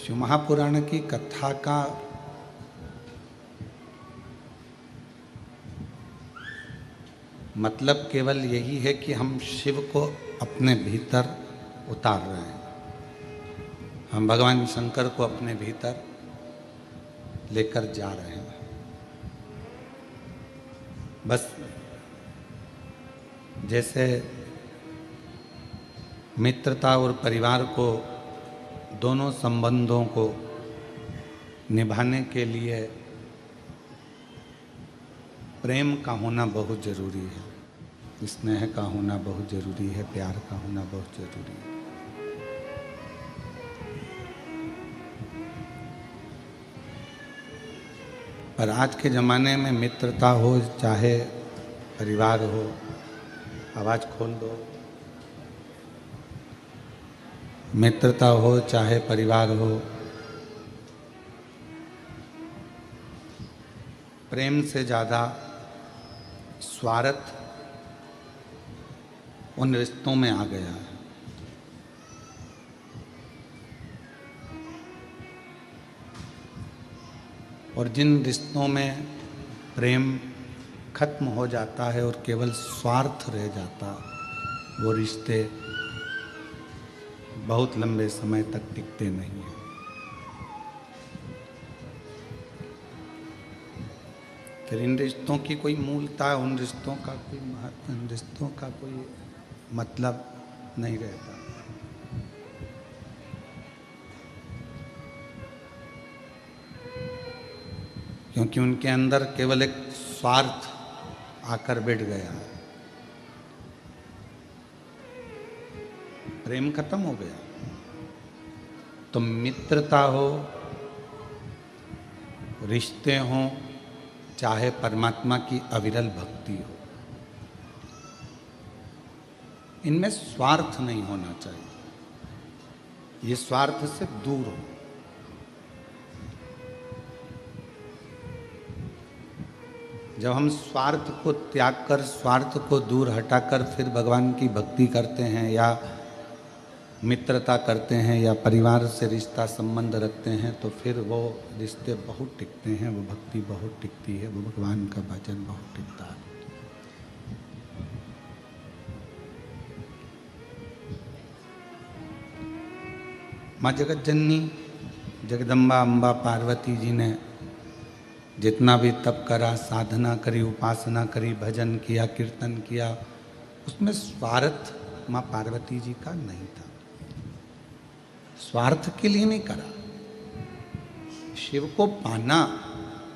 शिव महापुराण की कथा का मतलब केवल यही है कि हम शिव को अपने भीतर उतार रहे हैं, हम भगवान शंकर को अपने भीतर लेकर जा रहे हैं। बस जैसे मित्रता और परिवार को, दोनों संबंधों को निभाने के लिए प्रेम का होना बहुत ज़रूरी है, स्नेह का होना बहुत ज़रूरी है, प्यार का होना बहुत ज़रूरी है। पर आज के ज़माने में मित्रता हो चाहे परिवार हो, आवाज़ खोल दो, मित्रता हो चाहे परिवार हो, प्रेम से ज़्यादा स्वार्थ उन रिश्तों में आ गया है। और जिन रिश्तों में प्रेम खत्म हो जाता है और केवल स्वार्थ रह जाता, वो रिश्ते बहुत लंबे समय तक टिकते नहीं हैं। फिर इन रिश्तों की कोई मूलता, उन रिश्तों का कोई महत्व, इन रिश्तों का कोई मतलब नहीं रहता। क्योंकि उनके अंदर केवल एक स्वार्थ आकर बैठ गया है, प्रेम खत्म हो गया। तो मित्रता हो, रिश्ते हों, चाहे परमात्मा की अविरल भक्ति हो, इनमें स्वार्थ नहीं होना चाहिए, ये स्वार्थ से दूर हो। जब हम स्वार्थ को त्याग कर, स्वार्थ को दूर हटाकर फिर भगवान की भक्ति करते हैं या मित्रता करते हैं या परिवार से रिश्ता संबंध रखते हैं, तो फिर वो रिश्ते बहुत टिकते हैं, वो भक्ति बहुत टिकती है, वो भगवान का भजन बहुत टिकता है। माँ जगत जननी जगदम्बा अम्बा पार्वती जी ने जितना भी तप करा, साधना करी, उपासना करी, भजन किया, कीर्तन किया, उसमें स्वार्थ माँ पार्वती जी का नहीं था। स्वार्थ के लिए नहीं करा, शिव को पाना,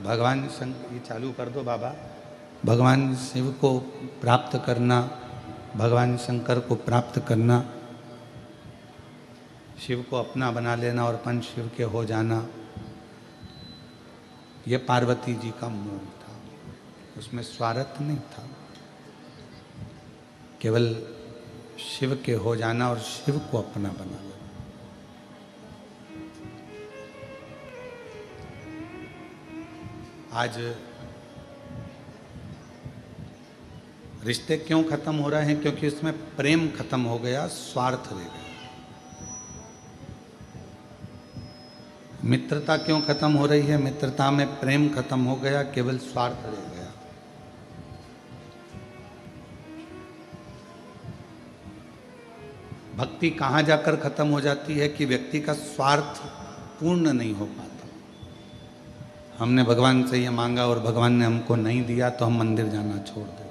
भगवान शंकर, ये चालू कर दो बाबा, भगवान शिव को प्राप्त करना, भगवान शंकर को प्राप्त करना, शिव को अपना बना लेना और अपन शिव के हो जाना, ये पार्वती जी का मूल था। उसमें स्वार्थ नहीं था, केवल शिव के हो जाना और शिव को अपना बना लेना। आज रिश्ते क्यों खत्म हो रहे हैं? क्योंकि उसमें प्रेम खत्म हो गया, स्वार्थ रह गया। मित्रता क्यों खत्म हो रही है? मित्रता में प्रेम खत्म हो गया, केवल स्वार्थ रह गया। भक्ति कहाँ जाकर खत्म हो जाती है कि व्यक्ति का स्वार्थ पूर्ण नहीं हो पाता। हमने भगवान से ये मांगा और भगवान ने हमको नहीं दिया तो हम मंदिर जाना छोड़ देते।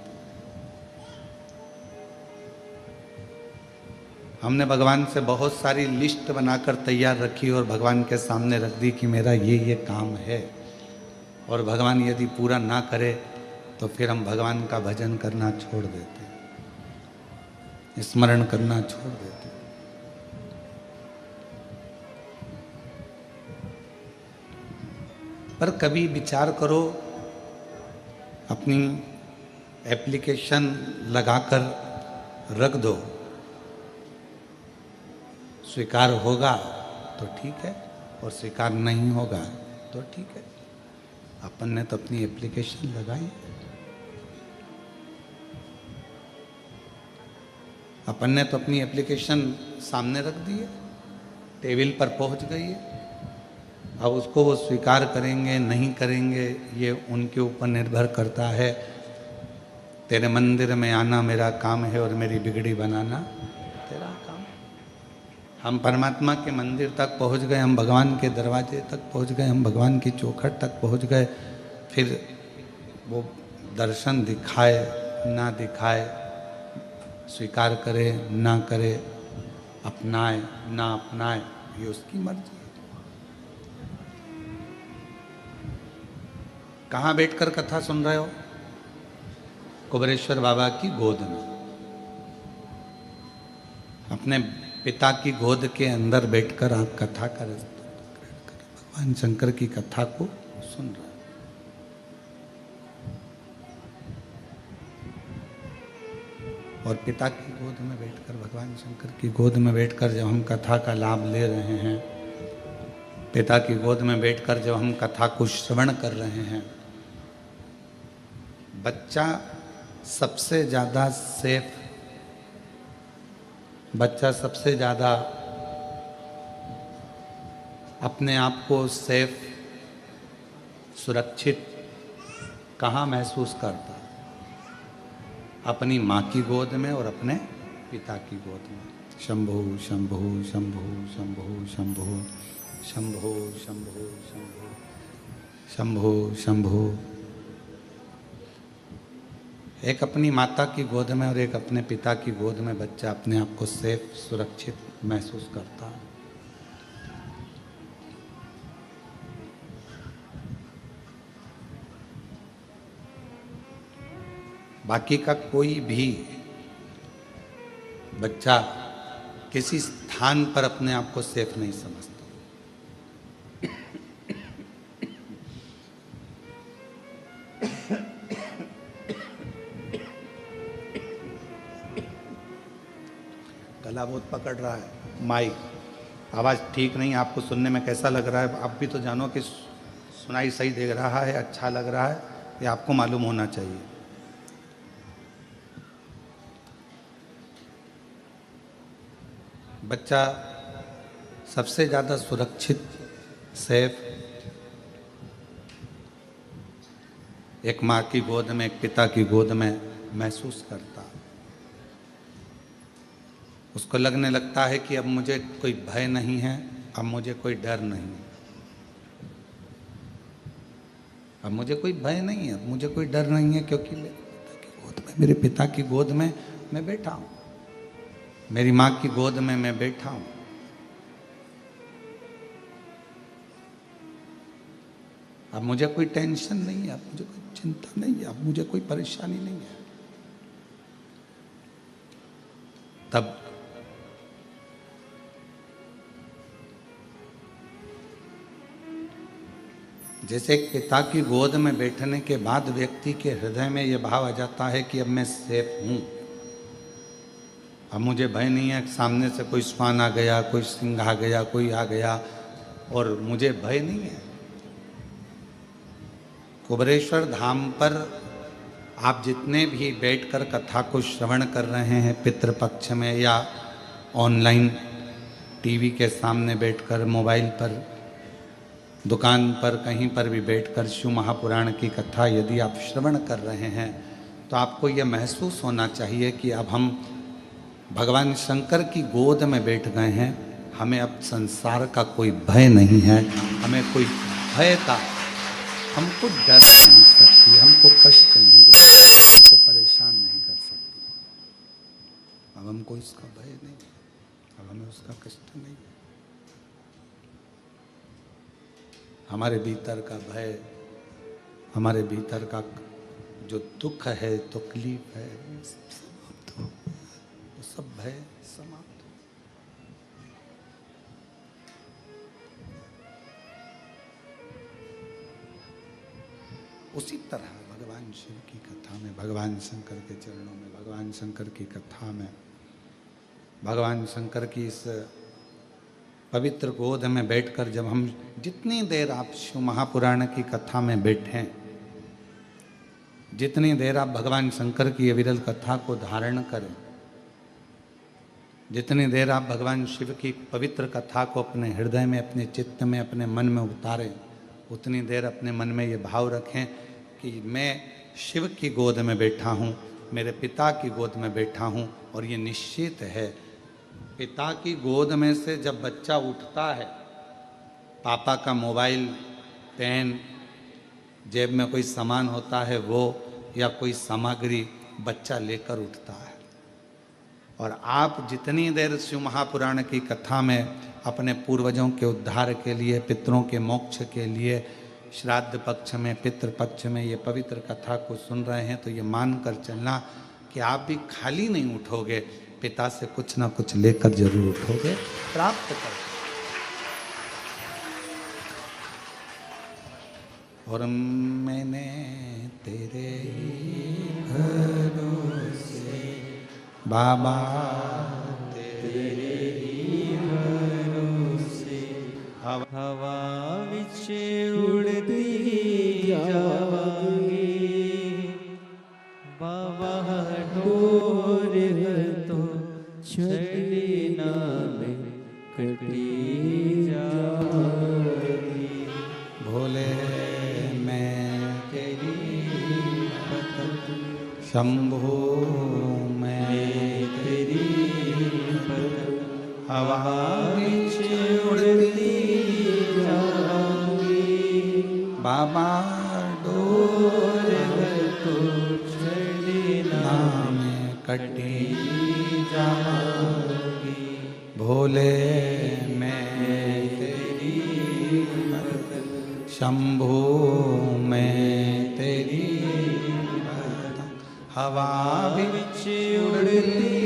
हमने भगवान से बहुत सारी लिस्ट बनाकर तैयार रखी और भगवान के सामने रख दी कि मेरा ये काम है, और भगवान यदि पूरा ना करे तो फिर हम भगवान का भजन करना छोड़ देते, स्मरण करना छोड़ देते। पर कभी विचार करो, अपनी एप्लीकेशन लगाकर रख दो, स्वीकार होगा तो ठीक है और स्वीकार नहीं होगा तो ठीक है। अपन ने तो अपनी एप्लीकेशन लगाई, अपन ने तो अपनी एप्लीकेशन सामने रख दी है, टेबल पर पहुंच गई है। अब उसको वो स्वीकार करेंगे नहीं करेंगे ये उनके ऊपर निर्भर करता है। तेरे मंदिर में आना मेरा काम है और मेरी बिगड़ी बनाना तेरा काम। हम परमात्मा के मंदिर तक पहुंच गए, हम भगवान के दरवाजे तक पहुंच गए, हम भगवान की चौखट तक पहुंच गए। फिर वो दर्शन दिखाए ना दिखाए, स्वीकार करे ना करे, अपनाए ना अपनाए, ये उसकी मर्जी है। कहाँ बैठकर कथा सुन रहे हो? कुबेरेश्वर बाबा की गोद में, अपने पिता की गोद के अंदर बैठकर आप कथा कर भगवान शंकर की कथा को सुन रहे हो। और पिता की गोद में बैठकर, भगवान शंकर की गोद में बैठकर जब हम कथा का लाभ ले रहे हैं, पिता की गोद में बैठकर जब हम कथा को श्रवण कर रहे हैं, बच्चा सबसे ज़्यादा सेफ, बच्चा सबसे ज़्यादा अपने आप को सेफ, सुरक्षित कहाँ महसूस करता? अपनी माँ की गोद में और अपने पिता की गोद में। शंभो शंभो शंभो शंभो शंभो शंभो शंभो शंभो शंभो शंभो। एक अपनी माता की गोद में और एक अपने पिता की गोद में बच्चा अपने आप को सेफ, सुरक्षित महसूस करता है। बाकी का कोई भी बच्चा किसी स्थान पर अपने आप को सेफ नहीं समझता। गला बहुत पकड़ रहा है, माइक आवाज़ ठीक नहीं, आपको सुनने में कैसा लग रहा है? आप भी तो जानो कि सुनाई सही दे रहा है, अच्छा लग रहा है, ये आपको मालूम होना चाहिए। बच्चा सबसे ज़्यादा सुरक्षित, सेफ एक माँ की गोद में, एक पिता की गोद में महसूस करता। उसको लगने लगता है कि अब मुझे कोई भय नहीं है, अब मुझे कोई डर नहीं, अब मुझे कोई भय नहीं है, अब मुझे कोई डर नहीं है, क्योंकि मेरे पिता की गोद में मैं बैठा हूँ, मेरी माँ की गोद में मैं बैठा हूँ। अब मुझे कोई टेंशन नहीं है, अब मुझे कोई चिंता नहीं है, अब मुझे कोई परेशानी नहीं है। तब जैसे एक पिता की गोद में बैठने के बाद व्यक्ति के हृदय में यह भाव आ जाता है कि अब मैं सेफ हूँ, अब मुझे भय नहीं है, सामने से कोई श्वान आ गया, कोई सिंह आ गया, कोई आ गया और मुझे भय नहीं है। कुबेरेश्वर धाम पर आप जितने भी बैठकर कथा को श्रवण कर रहे हैं, पितृपक्ष में या ऑनलाइन टीवी के सामने बैठकर, मोबाइल पर, दुकान पर, कहीं पर भी बैठकर शिव महापुराण की कथा यदि आप श्रवण कर रहे हैं, तो आपको यह महसूस होना चाहिए कि अब हम भगवान शंकर की गोद में बैठ गए हैं। हमें अब संसार का कोई भय नहीं है, हमें कोई भय का, हमको डर नहीं सकती, हमको कष्ट नहीं दे सकती, हमको परेशान नहीं कर सकती। अब हमको इसका भय नहीं, अब हमें उसका कष्ट नहीं। हमारे भीतर का भय, हमारे भीतर का जो दुख है, तकलीफ है, सब समाप्त हो, वो सब भय समाप्त हो। उसी तरह भगवान शिव की कथा में, भगवान शंकर के चरणों में, भगवान शंकर की कथा में, भगवान शंकर की इस पवित्र गोद में बैठकर जब हम जितनी देर आप शिव महापुराण की कथा में बैठें, जितनी देर आप भगवान शंकर की अविरल कथा को धारण करें, जितनी देर आप भगवान शिव की पवित्र कथा को अपने हृदय में, अपने चित्त में, अपने मन में उतारें, उतनी देर अपने मन में ये भाव रखें कि मैं शिव की गोद में बैठा हूँ, मेरे पिता की गोद में बैठा हूँ। और ये निश्चित है, पिता की गोद में से जब बच्चा उठता है, पापा का मोबाइल, पेन, जेब में कोई सामान होता है वो, या कोई सामग्री बच्चा लेकर उठता है। और आप जितनी देर शिव महापुराण की कथा में अपने पूर्वजों के उद्धार के लिए, पितरों के मोक्ष के लिए, श्राद्ध पक्ष में, पितृ पक्ष में ये पवित्र कथा को सुन रहे हैं, तो ये मान कर चलना कि आप भी खाली नहीं उठोगे, पिता से कुछ ना कुछ लेकर जरूर उठोगे, प्राप्त करोगे। और मैंने तेरे भरोसे बाबा, तेरे ही भरोसे हवा विच उड़ती जावांगी, बाबा डोर तो छड़ी ना में कटी जावांगी। भोले मैं तेरी शंभो मैं तेरी हवा विच उड़ती जाऊंगी, बाबा डोर तो छड़ी नाम कटी जाऊंगी। भोले मैं तेरी शंभो मैं तेरी हवा विच उड़ती